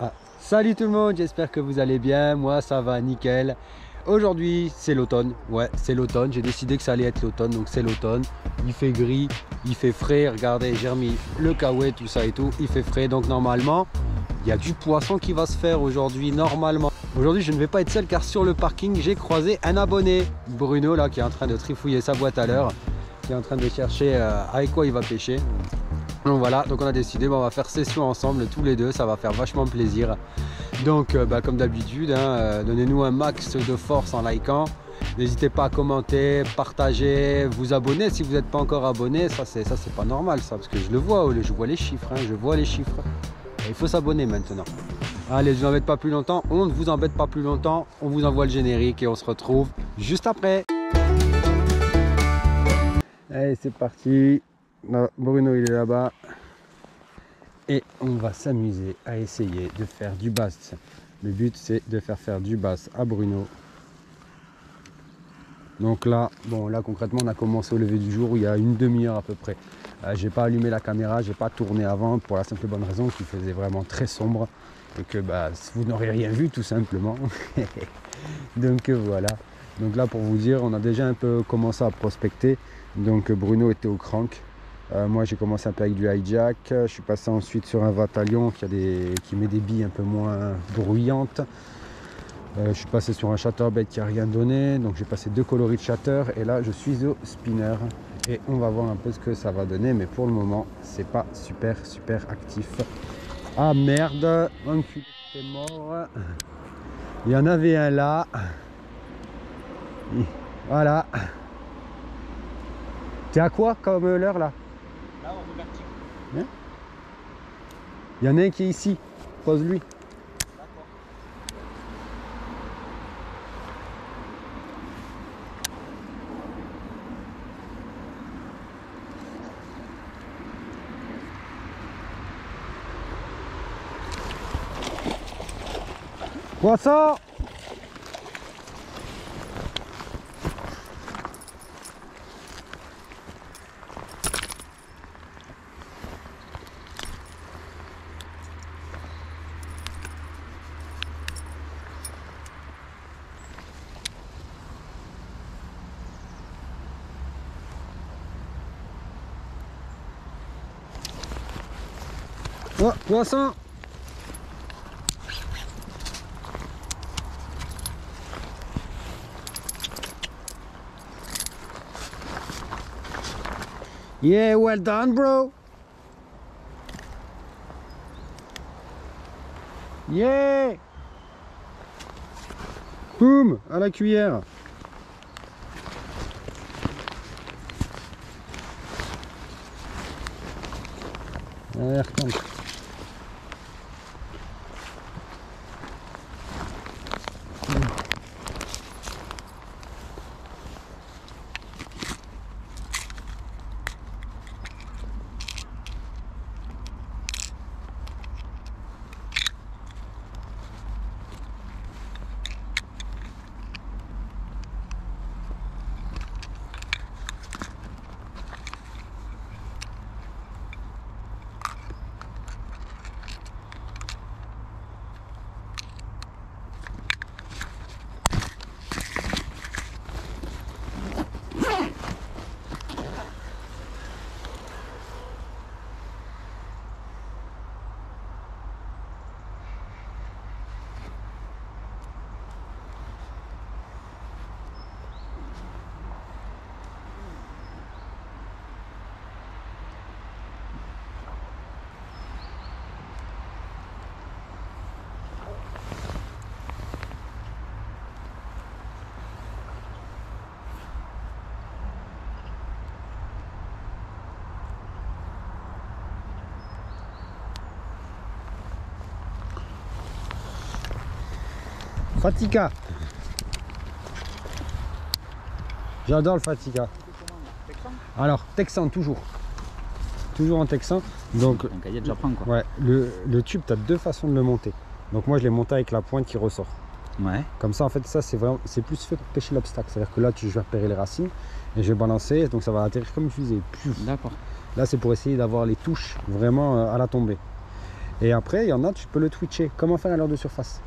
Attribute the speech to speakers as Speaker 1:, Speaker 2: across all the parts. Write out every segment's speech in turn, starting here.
Speaker 1: Ah, salut tout le monde, j'espère que vous allez bien, moi ça va nickel. Aujourd'hui c'est l'automne, ouais c'est l'automne, j'ai décidé que ça allait être l'automne, donc c'est l'automne. Il fait gris, il fait frais, regardez j'ai remis le kawaii, tout ça et tout, il fait frais, donc normalement il y a du poisson qui va se faire aujourd'hui normalement. Aujourd'hui je ne vais pas être seul car sur le parking j'ai croisé un abonné, Bruno là qui est en train de trifouiller sa boîte à l'heure, qui est en train de chercher avec quoi il va pêcher. Donc voilà, donc on a décidé, on va faire session ensemble tous les deux, ça va faire vachement plaisir. Donc comme d'habitude, donnez-nous un max de force en likant. N'hésitez pas à commenter, partager, vous abonner si vous n'êtes pas encore abonné. Ça c'est pas normal ça, parce que je le vois, je vois les chiffres, je vois les chiffres. Et il faut s'abonner maintenant. Allez, je vous embête pas plus longtemps, on ne vous embête pas plus longtemps, on vous envoie le générique et on se retrouve juste après. Allez, c'est parti. Là, Bruno il est là-bas et on va s'amuser à essayer de faire du bass. Le but c'est de faire du bass à Bruno. Donc là, bon là concrètement on a commencé au lever du jour il y a une demi-heure à peu près. J'ai pas allumé la caméra, j'ai pas tourné avant pour la simple bonne raison qu'il faisait vraiment très sombre et que vous n'aurez rien vu tout simplement. Donc voilà. Donc là pour vous dire, on a déjà un peu commencé à prospecter. Donc Bruno était au crank. Moi j'ai commencé un peu avec du hijack, je suis passé ensuite sur un Vatalion qui met des billes un peu moins bruyantes. Je suis passé sur un chatterbait qui a rien donné, donc j'ai passé 2 coloris de shatter et là je suis au spinner et on va voir un peu ce que ça va donner, mais pour le moment c'est pas super actif. Ah merde, enculé, t'es mort. Il y en avait un là, voilà. T'es à quoi comme l'heure là?
Speaker 2: Là, on revertit.
Speaker 1: Hein? Il y en a un qui est ici, pose-lui.
Speaker 2: D'accord.
Speaker 1: Poisson! Oh, poisson! Yeah, well done, bro! Yeah! Boum! À la cuillère! Allez, retourne. Fatica. J'adore le Fatica. Alors, texan toujours. Toujours en texan. Donc
Speaker 2: il y a déjà prendre quoi.
Speaker 1: Ouais, le tube, tu as 2 façons de le monter. Donc moi je l'ai monté avec la pointe qui ressort.
Speaker 2: Ouais.
Speaker 1: Comme ça en fait ça c'est plus fait pour pêcher l'obstacle. C'est-à-dire que là je vais repérer les racines et je vais balancer, donc ça va atterrir comme une fusée.
Speaker 2: D'accord.
Speaker 1: Là c'est pour essayer d'avoir les touches vraiment à la tombée. Et après, il y en a, tu peux le twitcher. Comment faire à l'heure de surface?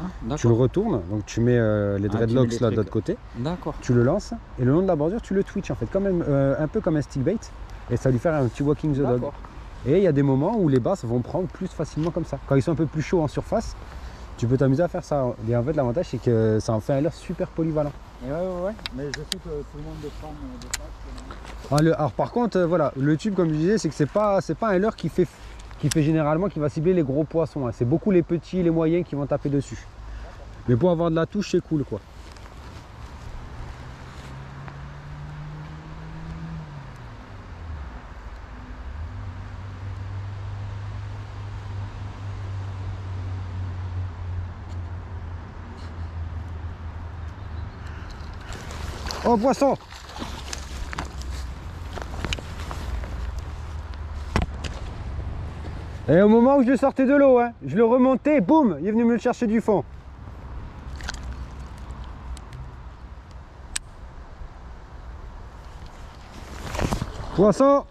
Speaker 2: Ah,
Speaker 1: tu le retournes, donc tu mets les dreadlocks là de l'autre côté.
Speaker 2: D'accord.
Speaker 1: Tu le lances et le long de la bordure, tu le twitches en fait, quand même, un peu comme un stick bait. Et ça va lui faire un petit walking the dog. Et il y a des moments où les basses vont prendre plus facilement comme ça. Quand ils sont un peu plus chauds en surface, tu peux t'amuser à faire ça. Et en fait, l'avantage, c'est que ça en fait un leurre super polyvalent.
Speaker 2: Et ouais. Mais je sais que tout le monde le prend de face.
Speaker 1: Alors par contre, voilà, le tube, comme je disais, c'est que c'est pas un leurre qui fait généralement, qui va cibler les gros poissons. Hein. C'est beaucoup les petits, les moyens qui vont taper dessus. Mais pour avoir de la touche, c'est cool, quoi. Oh, poisson! Et au moment où je le sortais de l'eau, hein, je le remontais, boum, il est venu me le chercher du fond. Poisson!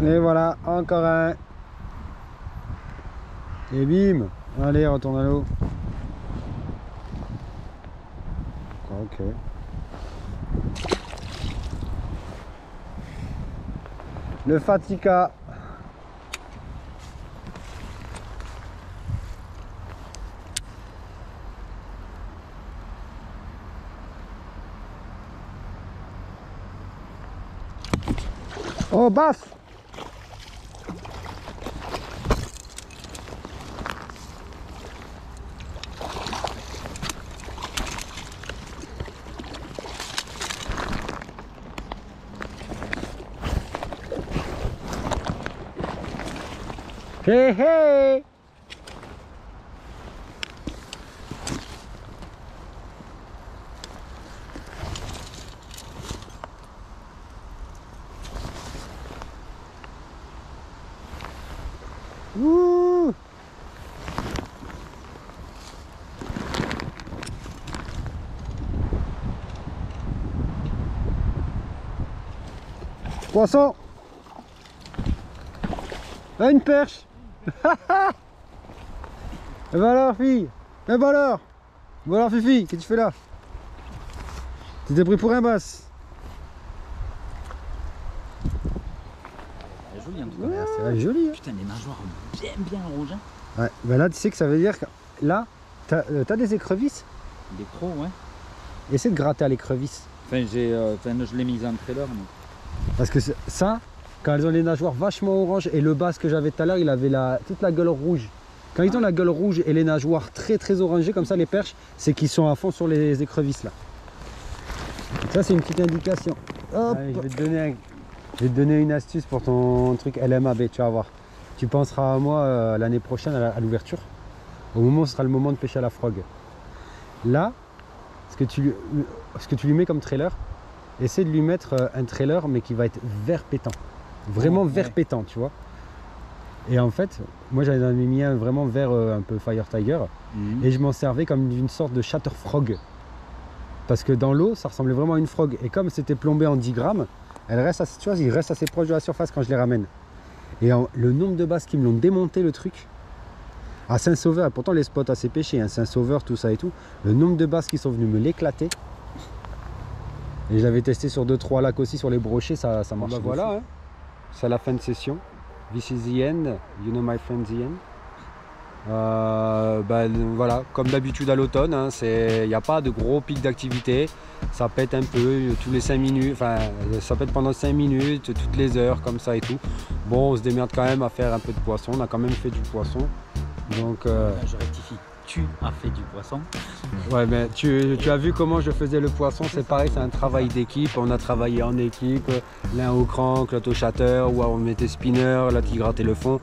Speaker 1: Et voilà, encore un. Et bim! Allez, retourne à l'eau. Ok. Le Fatica. Oh, basse! Hé hé! Ouh! Poisson! Ah, une perche! Et bah alors, fille! Et bah alors! Bon alors, Fifi, qu'est-ce que tu fais là? Tu t'es pris pour un basse?
Speaker 2: Elle est jolie en tout cas.
Speaker 1: Ouais, c'est joli, hein?
Speaker 2: Putain, les nageoires bien rouges. Hein.
Speaker 1: Ouais, bah là, tu sais que ça veut dire que là, t'as des écrevisses?
Speaker 2: Des crocs, ouais.
Speaker 1: Essaie de gratter à l'écrevisse.
Speaker 2: Enfin, je l'ai mise en trailer. Mais...
Speaker 1: Parce que ça, quand elles ont les nageoires vachement orange et le bass que j'avais tout à l'heure, il avait toute la gueule rouge. Quand ils ont la gueule rouge et les nageoires très orangées comme ça, les perches, c'est qu'ils sont à fond sur les écrevisses là. Ça, c'est une petite indication. Hop. Allez, je vais te donner une astuce pour ton truc LMAB, tu vas voir. Tu penseras à moi l'année prochaine à l'ouverture, au moment où ce sera le moment de pêcher à la frog. Là, ce que tu lui mets comme trailer, essaie de lui mettre un trailer mais qui va être vert pétant. Vraiment vert pétant, tu vois. Et en fait, moi j'avais mis un vraiment vert un peu Fire Tiger et je m'en servais comme d'une sorte de shatter frog. Parce que dans l'eau, ça ressemblait vraiment à une frog. Et comme c'était plombé en 10 grammes, elle reste assez, tu vois, il reste assez proche de la surface quand je les ramène. Et le nombre de basses qui me l'ont démonté le truc, à Saint-Sauveur, pourtant les spots assez pêchés, hein, Saint-Sauveur, tout ça et tout, le nombre de basses qui sont venues me l'éclater. Et j'avais testé sur 2-3 lacs aussi, sur les brochets, ça marche. Bah voilà, hein. C'est la fin de session. This is the end, you know my friend, the end. Voilà, comme d'habitude à l'automne, hein, il n'y a pas de gros pics d'activité. Ça pète un peu tous les 5 minutes, enfin ça pète pendant 5 minutes, toutes les heures, comme ça et tout. Bon, on se démerde quand même à faire un peu de poisson, on a quand même fait du poisson. Donc,
Speaker 2: je rectifie, tu as fait du poisson.
Speaker 1: Ouais, mais tu as vu comment je faisais le poisson, c'est pareil, c'est un travail d'équipe. On a travaillé en équipe, l'un au crank, l'autre au shatter, ou on mettait spinner, l'autre qui grattait le fond.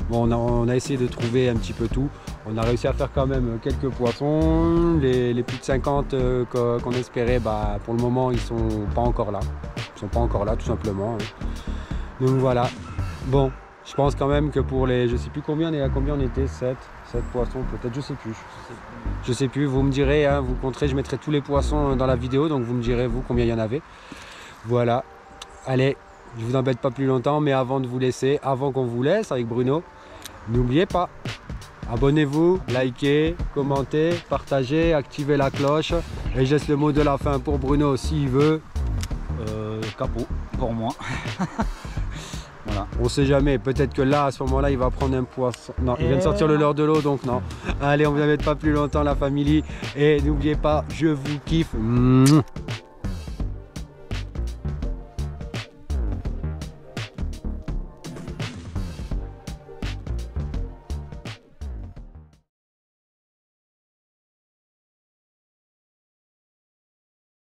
Speaker 1: Bon, on a essayé de trouver un petit peu tout. On a réussi à faire quand même quelques poissons. Les plus de 50 qu'on espérait, bah, pour le moment, ils sont pas encore là. Ils sont pas encore là, tout simplement. Donc voilà. Bon, Je pense quand même que pour les, je sais plus combien, à combien on était, 7 poissons peut-être, je sais plus. Je sais plus, vous me direz, hein, vous compterez, je mettrai tous les poissons dans la vidéo, donc vous me direz vous combien il y en avait. Voilà, allez, je vous embête pas plus longtemps, mais avant de vous laisser, avant qu'on vous laisse avec Bruno, n'oubliez pas, abonnez-vous, likez, commentez, partagez, activez la cloche. Et je laisse le mot de la fin pour Bruno s'il veut.
Speaker 2: Capot, pour moi. Voilà.
Speaker 1: On sait jamais, peut-être que là, à ce moment-là, il va prendre un poisson. Non, il vient de sortir le leurre de l'eau, donc non. Allez, on ne vous embête pas plus longtemps, la famille. Et n'oubliez pas, je vous kiffe.